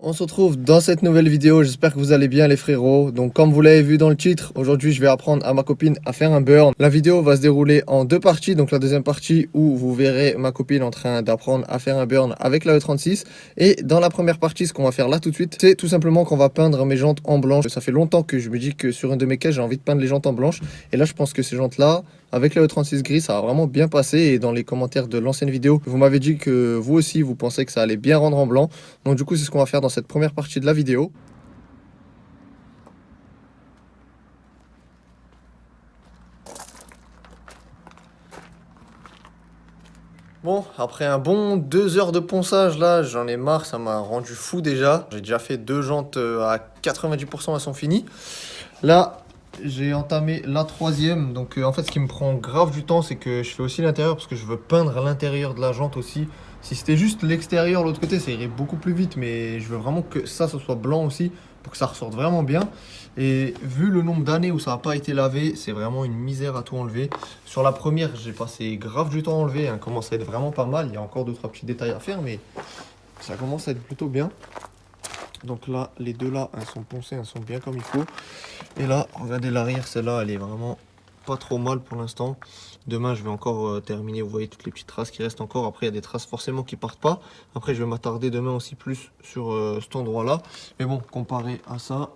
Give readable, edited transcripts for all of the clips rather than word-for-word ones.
On se retrouve dans cette nouvelle vidéo, j'espère que vous allez bien les frérots. Donc comme vous l'avez vu dans le titre, aujourd'hui je vais apprendre à ma copine à faire un burn. La vidéo va se dérouler en deux parties, donc la deuxième partie où vous verrez ma copine en train d'apprendre à faire un burn avec la E36. Et dans la première partie, ce qu'on va faire là tout de suite, c'est tout simplement qu'on va peindre mes jantes en blanche. Ça fait longtemps que je me dis que sur une de mes caisses j'ai envie de peindre les jantes en blanche. Et là je pense que ces jantes là, avec la E36 gris, ça va vraiment bien passer. Et dans les commentaires de l'ancienne vidéo, vous m'avez dit que vous aussi vous pensez que ça allait bien rendre en blanc. Donc du coup c'est ce qu'on va faire dans cette première partie de la vidéo. Bon, après un bon 2 heures de ponçage là, j'en ai marre, ça m'a rendu fou déjà. J'ai déjà fait deux jantes à 90%, elles sont finies. Là, j'ai entamé la troisième. Donc en fait ce qui me prend grave du temps, c'est que je fais aussi l'intérieur parce que je veux peindre à l'intérieur de la jante aussi. Si c'était juste l'extérieur, l'autre côté, ça irait beaucoup plus vite. Mais je veux vraiment que ça soit blanc aussi pour que ça ressorte vraiment bien. Et vu le nombre d'années où ça n'a pas été lavé, c'est vraiment une misère à tout enlever. Sur la première, j'ai passé grave du temps à enlever. Elle commence à être vraiment pas mal. Il y a encore 2-3 petits détails à faire, mais ça commence à être plutôt bien. Donc là, les deux là, elles sont poncées, elles sont bien comme il faut. Et là, regardez l'arrière, celle-là, elle est vraiment pas trop mal pour l'instant. Demain je vais encore terminer, vous voyez toutes les petites traces qui restent encore. Après il y a des traces forcément qui partent pas. Après je vais m'attarder demain aussi plus sur cet endroit là. Mais bon, comparé à ça,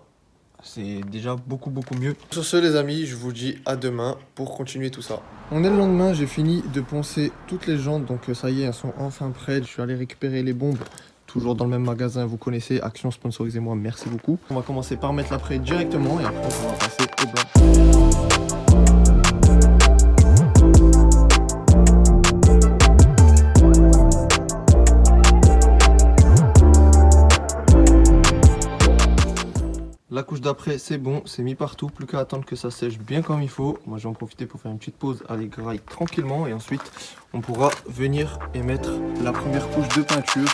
c'est déjà beaucoup mieux. Sur ce les amis, je vous dis à demain pour continuer tout ça. On est le lendemain, j'ai fini de poncer toutes les jantes. Donc ça y est, elles sont enfin prêtes. Je suis allé récupérer les bombes. Toujours dans le même magasin, vous connaissez, Action, sponsorisez-moi, merci beaucoup. On va commencer par mettre l'après directement et après on va passer au blanc. La couche d'après c'est bon, c'est mis partout, plus qu'à attendre que ça sèche bien comme il faut. Moi je vais en profiter pour faire une petite pause, aller grailler tranquillement et ensuite on pourra venir et mettre la première couche de peinture.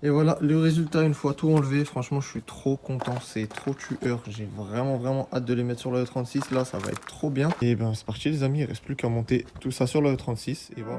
Et voilà le résultat une fois tout enlevé. Franchement je suis trop content, c'est trop tueur. J'ai vraiment hâte de les mettre sur le E36. Là ça va être trop bien. Et ben c'est parti les amis, il reste plus qu'à monter tout ça sur le E36 et voir.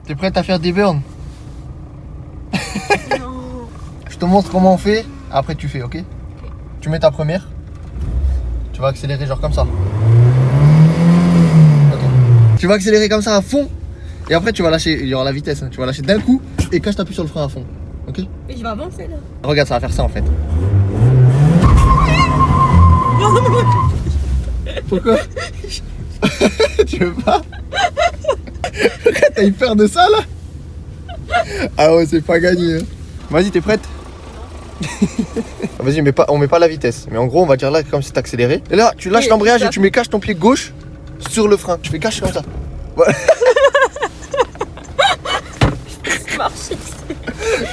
T'es prête à faire des burns? Non. Je te montre comment on fait, après tu fais, ok? Tu mets ta première, tu vas accélérer genre comme ça. Ok. Tu vas accélérer comme ça à fond, et après tu vas lâcher, il y aura la vitesse, hein. Tu vas lâcher d'un coup, et quand je t'appuie sur le frein à fond, ok? Mais je vais avancer là. Regarde, ça va faire ça en fait. Pourquoi? Tu veux pas? T'as eu peur de ça là? Ah ouais, c'est pas gagné. Hein. Vas-y, t'es prête? Vas-y, on met pas la vitesse. Mais en gros, on va dire là comme si t'accéléré. Et là, tu lâches l'embrayage et tu mets cache ton pied gauche sur le frein. Tu fais cache comme ça. Voilà.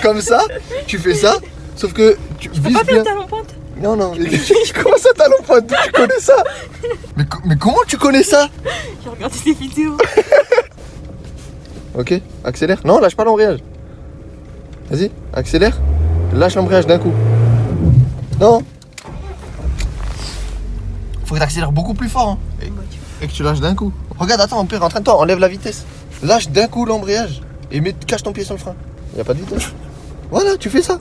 Comme ça, tu fais ça. Sauf que tu vises pas bien. faire talon pointe. Non. Comment ça talon pointe? Tu connais ça? Mais comment tu connais ça? J'ai regardé des vidéos. Ok, accélère. Non, lâche pas l'embrayage. Vas-y, accélère. Lâche l'embrayage d'un coup. Non. Faut que tu accélères beaucoup plus fort. Hein. Et que tu lâches d'un coup. Regarde, attends, on peut entraîne-toi, enlève la vitesse. Lâche d'un coup l'embrayage et cache ton pied sur le frein. Il n'y a pas de vitesse. Voilà, tu fais ça.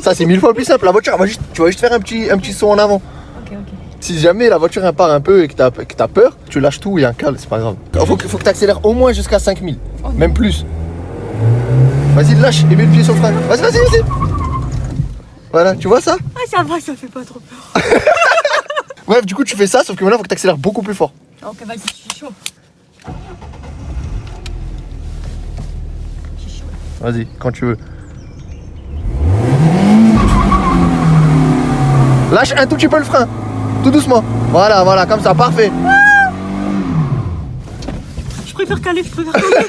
Ça, c'est 1000 fois plus simple. La voiture, tu vas juste faire un petit saut en avant. Ok. Si jamais la voiture elle part un peu et que t'as peur, tu lâches tout et un cale, c'est pas grave. Faut que tu accélères au moins jusqu'à 5000, même plus. Vas-y, lâche et mets le pied sur le frein. Vas-y. Voilà, tu vois ça? Ah, ça va, ça fait pas trop peur. Bref, du coup, tu fais ça, sauf que maintenant, il faut que tu accélères beaucoup plus fort. Ok, vas-y, je suis chaud. Je suis chaud. Vas-y, quand tu veux. Lâche un tout petit peu le frein. Tout doucement. Voilà, voilà, comme ça, parfait. Je préfère caler, je préfère caler.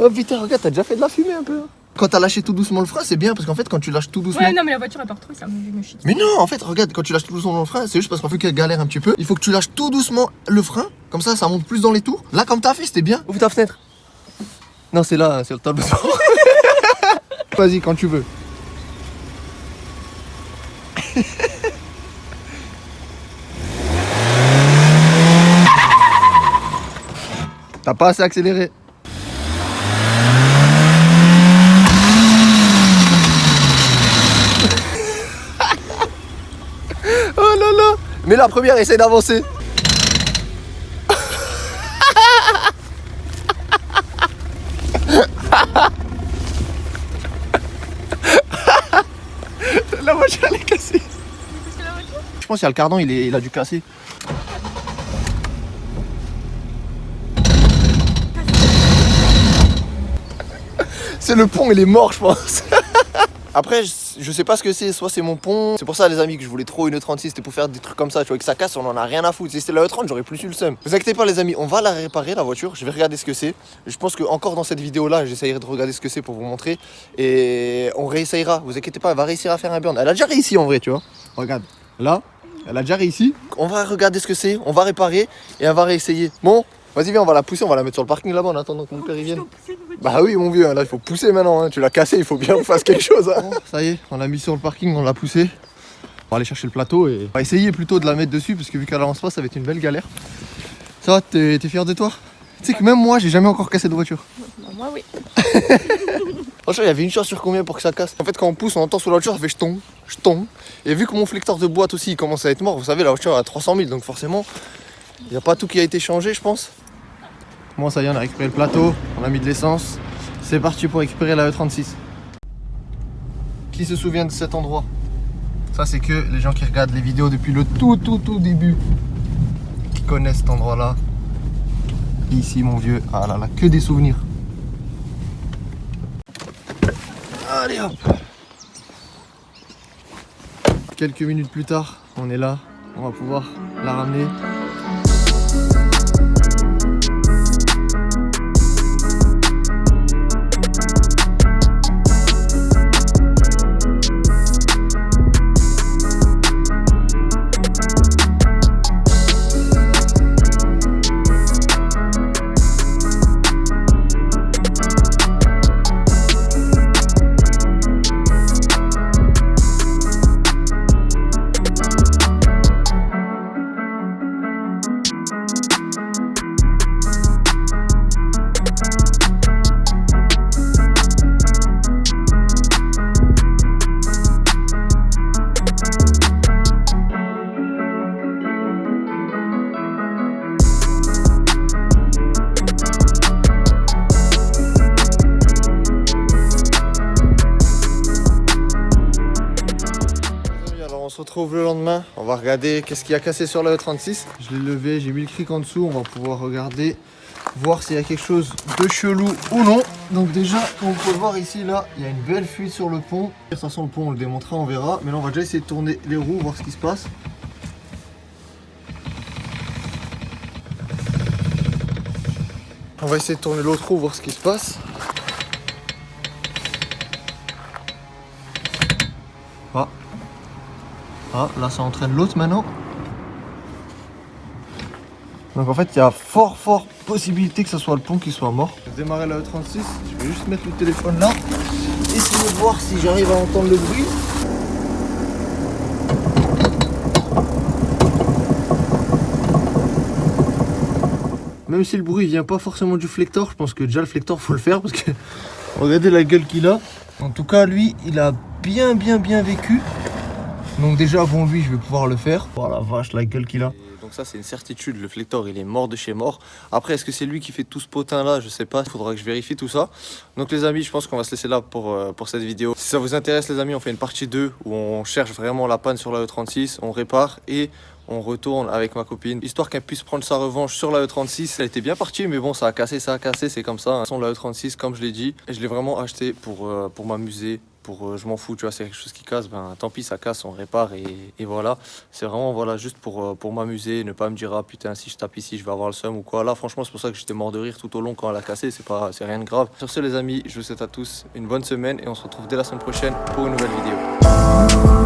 Oh putain, regarde, t'as déjà fait de la fumée un peu. Hein. Quand t'as lâché tout doucement le frein, c'est bien parce qu'en fait, quand tu lâches tout doucement. Ouais, non, mais la voiture elle part trop, ça me chie. Mais non, en fait, regarde, quand tu lâches tout doucement le frein, c'est juste parce qu'en fait qu'elle galère un petit peu. Il faut que tu lâches tout doucement le frein, comme ça monte plus dans les tours. Là, comme t'as fait, c'était bien. Ouvre ta fenêtre. Non, c'est là, c'est le tableau de bord. Vas-y, quand tu veux. T'as pas assez accéléré. Oh là là. Mais la première, essaye d'avancer. La voiture elle est cassée. Je pense qu'il y a le cardan, il a dû casser. C'est le pont, il est mort, je pense. Après, je sais pas ce que c'est, soit c'est mon pont. C'est pour ça, les amis, que je voulais trop une E36, c'était pour faire des trucs comme ça, tu vois, que ça casse, on en a rien à foutre. Si c'était la E30, j'aurais plus eu le seum. Vous inquiétez pas, les amis, on va la réparer, la voiture. Je vais regarder ce que c'est. Je pense que encore dans cette vidéo-là, j'essayerai de regarder ce que c'est pour vous montrer. Et on réessayera. Vous inquiétez pas, elle va réussir à faire un burn. Elle a déjà réussi en vrai, tu vois. Regarde, là, elle a déjà réussi. On va regarder ce que c'est, on va réparer et on va réessayer. Bon, vas-y, viens, on va la pousser, on va la mettre sur le parking là-bas en attendant que mon père y vienne. Bah oui, mon vieux, là il faut pousser maintenant, hein. Tu l'as cassé, il faut bien qu'on fasse quelque chose. Hein. Bon, ça y est, on l'a mis sur le parking, on l'a poussé. On va aller chercher le plateau et on va essayer plutôt de la mettre dessus parce que vu qu'elle avance pas, ça va être une belle galère. Ça va, t'es fier de toi? Tu sais que même moi, j'ai jamais encore cassé de voiture. Moi, oui. Franchement, il y avait une chance sur combien pour que ça casse? En fait, quand on pousse, on entend sur la voiture, ça fait jeton. Et vu que mon flecteur de boîte aussi, il commence à être mort, vous savez, la voiture a 300 000, donc forcément, il n'y a pas tout qui a été changé, je pense. Bon, ça y est, on a récupéré le plateau, on a mis de l'essence. C'est parti pour récupérer la E36. Qui se souvient de cet endroit? Ça, c'est que les gens qui regardent les vidéos depuis le tout début, qui connaissent cet endroit-là. Ici, mon vieux, ah là là, que des souvenirs. Allez hop. Quelques minutes plus tard, on est là, on va pouvoir la ramener. On se retrouve le lendemain, on va regarder qu'est-ce qui a cassé sur la E36. Je l'ai levé, j'ai mis le cric en dessous, on va pouvoir regarder, voir s'il y a quelque chose de chelou ou non. Donc déjà, comme vous pouvez voir ici, là, il y a une belle fuite sur le pont. De toute façon, le pont, on le démontera, on verra. Mais là, on va déjà essayer de tourner les roues, voir ce qui se passe. On va essayer de tourner l'autre roue, voir ce qui se passe. Ah, là ça entraîne l'autre maintenant. Donc en fait il y a fort possibilité que ce soit le pont qui soit mort. Je vais démarrer la E36, je vais juste mettre le téléphone là. Essayer de voir si j'arrive à entendre le bruit. Même si le bruit vient pas forcément du flector, je pense que déjà le flector faut le faire parce que regardez la gueule qu'il a. En tout cas lui il a bien vécu. Donc déjà bon lui je vais pouvoir le faire. Oh la vache la gueule qu'il a. Donc Donc ça c'est une certitude, le Flector il est mort de chez mort. Après est-ce que c'est lui qui fait tout ce potin là? Je sais pas, il faudra que je vérifie tout ça. Donc les amis, je pense qu'on va se laisser là pour cette vidéo. Si ça vous intéresse les amis, on fait une partie 2 où on cherche vraiment la panne sur la E36, on répare et on retourne avec ma copine, histoire qu'elle puisse prendre sa revanche sur la E36. Elle était bien partie, mais bon, ça a cassé, c'est comme ça. Hein. La E36, comme je l'ai dit, et je l'ai vraiment acheté pour m'amuser. Je m'en fous, tu vois, c'est quelque chose qui casse, ben tant pis, ça casse, on répare et voilà. C'est vraiment, voilà, juste pour m'amuser, ne pas me dire, ah putain, si je tape ici, je vais avoir le seum ou quoi. Là, franchement, c'est pour ça que j'étais mort de rire tout au long quand elle a cassé, c'est rien de grave. Sur ce, les amis, je vous souhaite à tous une bonne semaine et on se retrouve dès la semaine prochaine pour une nouvelle vidéo.